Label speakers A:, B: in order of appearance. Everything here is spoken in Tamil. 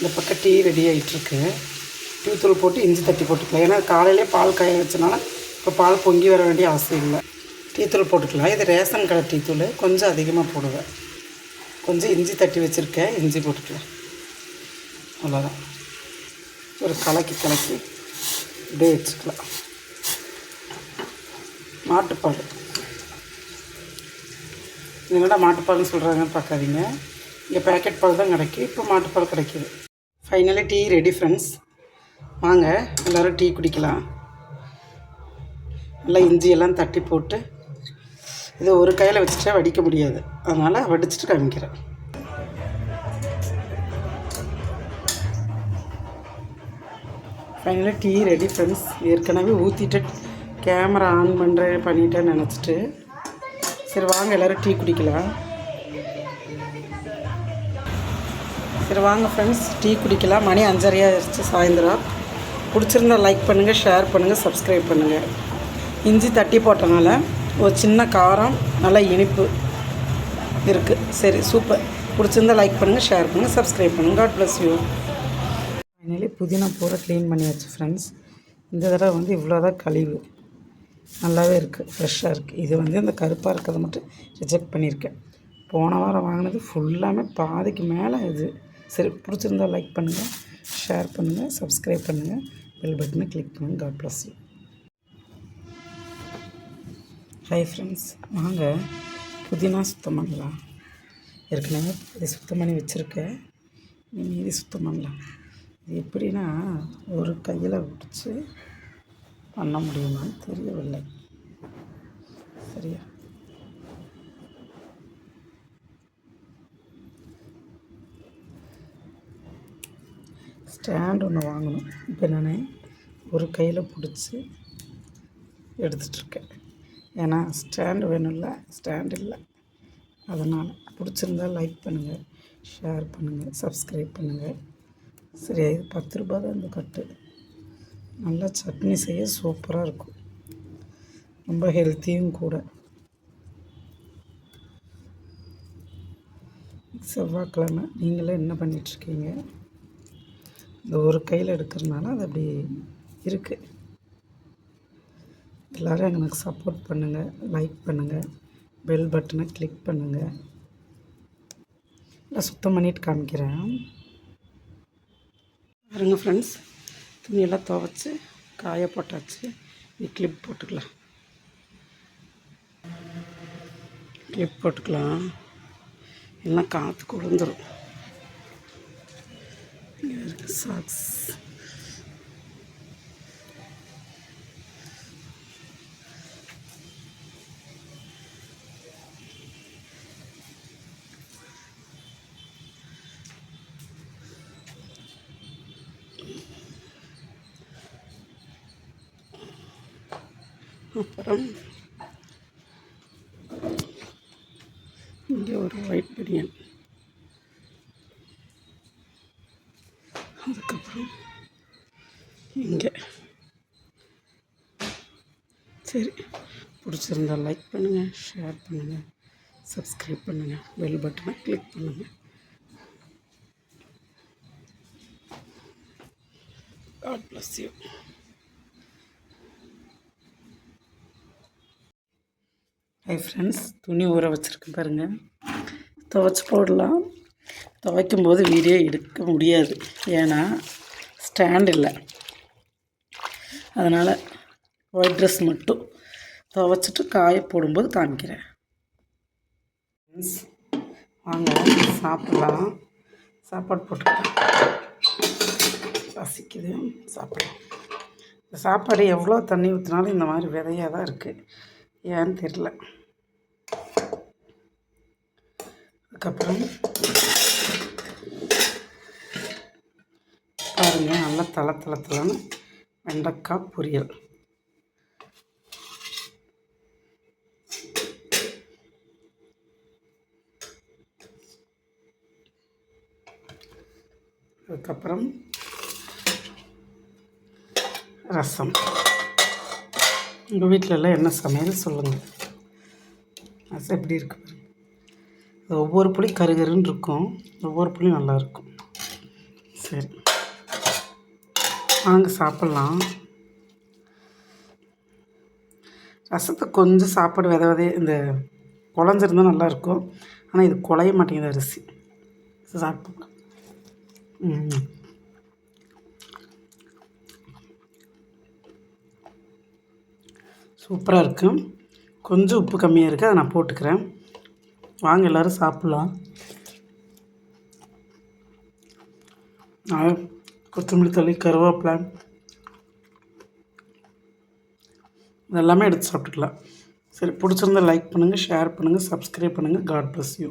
A: இந்த பக்கம் டீ ரெடி ஆகிட்டுருக்கு. டீ தூள் போட்டு இஞ்சி தட்டி போட்டுக்கலாம். ஏன்னா காலையிலே பால் காய வச்சனால இப்போ பால் பொங்கி வர வேண்டிய அவசியம் இல்லை. டீ தூள் போட்டுக்கலாம். இது ரேஷன் கடை டீ தூள், கொஞ்சம் அதிகமாக போடுவேன். கொஞ்சம் இஞ்சி தட்டி வச்சுருக்கேன், இஞ்சி போட்டுக்கலாம். அவ்வளோதான். ஒரு கலக்கி இப்படியே வச்சுக்கலாம். மாட்டுப்பால், என்னடா மாட்டுப்பால்னு சொல்கிறாங்கன்னு பார்க்காதீங்க. இங்கே பேக்கெட் பால் தான் கிடைக்கும். இப்போ மாட்டுப்பால் கிடைக்கிது. Finally tea ready friends. வாங்க எல்லோரும் டீ குடிக்கலாம். நல்லா இஞ்சியெல்லாம் தட்டி போட்டு, இதை ஒரு கையில் வச்சுட்டா வடிக்க முடியாது, அதனால் வடிச்சிட்டு காமிக்கிறேன். ஃபைனலாக டீ ரெடி ஃப்ரெண்ட்ஸ். ஏற்கனவே ஊற்றிட்டு கேமரா ஆன் பண்ணிட்டேன்னு நினச்சிட்டு, சரி வாங்க எல்லோரும் டீ குடிக்கலாம். சரி வாங்க ஃப்ரெண்ட்ஸ் டீ குடிக்கலாம். மணி 5:30 ஆயிடுச்சு சாயந்தரம். பிடிச்சிருந்தா லைக் பண்ணுங்கள், ஷேர் பண்ணுங்கள், சப்ஸ்கிரைப் பண்ணுங்கள். இஞ்சி தட்டி போட்டனால ஒரு சின்ன காரம், நல்லா இனிப்பு இருக்குது. சரி சூப்பர். பிடிச்சிருந்தா லைக் பண்ணுங்கள், ஷேர் பண்ணுங்கள், சப்ஸ்கிரைப் பண்ணுங்கள். God bless you. ஃபைனலி புதினா பூரா க்ளீன் பண்ணியாச்சு ஃப்ரெண்ட்ஸ். இந்த தடவை வந்து இவ்வளோதான் கழிவு, நல்லாவே இருக்குது, ஃப்ரெஷ்ஷாக இருக்குது. இது வந்து இந்த கருப்பாக இருக்கிறத மட்டும் ரிஜெக்ட் பண்ணியிருக்கேன். போன வாரம் வாங்கினது ஃபுல்லாமே பாதிக்கு மேலே இது. சரி பிடிச்சிருந்தா லைக் பண்ணுங்கள், ஷேர் பண்ணுங்கள், சப்ஸ்கிரைப் பண்ணுங்கள், பெல் பட்டனை கிளிக் பண்ணுங்கள். God bless you. Hi friends, வாங்க புதினா சுத்தம் பண்ணலாம். ஏற்கனவே இது சுத்தம் பண்ணி வச்சுருக்கேன், மீதி சுத்தம் பண்ணலாம். இது எப்படின்னா ஒரு கையில் பிடிச்சி பண்ண முடியுமான்னு தெரியவில்லை. சரியா, ஸ்டாண்ட் ஒன்று வாங்கணும். இப்போ நான் ஒரு கையில் பிடிச்சி எடுத்துகிட்ருக்கேன். ஏன்னா ஸ்டாண்டு வேணும்ல, ஸ்டாண்ட் இல்லை. அதனால் பிடிச்சிருந்தால் லைக் பண்ணுங்கள், ஷேர் பண்ணுங்கள், சப்ஸ்கிரைப் பண்ணுங்கள். சரி, இது 10 ரூபா தான் இந்த கட்டு. நல்லா சட்னி செய்ய சூப்பராக இருக்கும், ரொம்ப ஹெல்த்தியும் கூட. செவ்வாய்க்கிழமை நீங்களே என்ன பண்ணிகிட்ருக்கீங்க? இந்த ஒரு கையில் எடுக்கிறதுனால அது அப்படி இருக்குது. எல்லோரும் எனக்கு சப்போர்ட் பண்ணுங்கள், லைக் பண்ணுங்கள், பெல் பட்டனை கிளிக் பண்ணுங்கள். நான் சுத்தம் பண்ணிவிட்டு காமிக்கிறேன் பாருங்கள் ஃப்ரெண்ட்ஸ். துணியெல்லாம் துவைச்சி காய போட்டாச்சு. நீ கிளிப் போட்டுக்கலாம், கிளிப் போட்டுக்கலாம். எல்லாம் காற்றுக்கு விழுந்துடும். சாக்ஸ் அப்புறம் இங்கே ஒரு ஒயிட் பனியன். அதுக்கப்புறம் இங்கே. சரி, பிடிச்சிருந்தால் லைக் பண்ணுங்கள், ஷேர் பண்ணுங்கள், சப்ஸ்கிரைப் பண்ணுங்கள், பெல் பட்டனை கிளிக் பண்ணுங்கள். God bless you. Hi friends, துணி ஊற வச்சுருக்கேன் பாருங்கள். துவைச்சி போடலாம். துவைக்கும்போது வீடியோ எடுக்க முடியாது, ஏன்னா ஸ்டாண்ட் இல்லை. அதனால் ஒயிட் ட்ரெஸ் மட்டும் துவைச்சிட்டு காய போடும்போது காமிக்கிறேன். ஃப்ரெண்ட்ஸ் வாங்க சாப்பிட்லாம். சாப்பாடு போட்டுக்கலாம், பசிக்குது, சாப்பிடலாம். இந்த சாப்பாடு எவ்வளோ தண்ணி ஊற்றினாலும் இந்த மாதிரி விதையாக தான் இருக்குது, ஏன்னு தெரில. அதுக்கப்புறம் பாருங்கள், நல்லா தளன்னு வெண்டைக்காய் பொரியல். அதுக்கப்புறம் ரசம். உங்கள் வீட்டிலலாம் என்ன சமையல் சொல்லுங்கள். ரசம் எப்படி இருக்கு பாருங்கள். ஒவ்வொரு புளி கருகருன்னு இருக்கும், ஒவ்வொரு புளியும் நல்லாயிருக்கும். சரி, வாங்க சாப்பிட்லாம். ரசத்தை கொஞ்சம் சாப்பாடு வித இந்த குழஞ்சிருந்தால் நல்லாயிருக்கும். ஆனால் இது குழைய மாட்டேங்குது அரிசி. சாப்பிட்டு சூப்பராக இருக்குது. கொஞ்சம் உப்பு கம்மியாக இருக்குது, அதை நான் போட்டுக்கிறேன். வாங்க எல்லோரும் சாப்பிட்லாம். கொத்தமல்லி தழை, கருவேப்பிலை இதெல்லாமே எடுத்து சாப்பிட்டுக்கலாம். சரி, பிடிச்சிருந்தா லைக் பண்ணுங்கள், ஷேர் பண்ணுங்கள், சப்ஸ்கிரைப் பண்ணுங்கள். God bless you.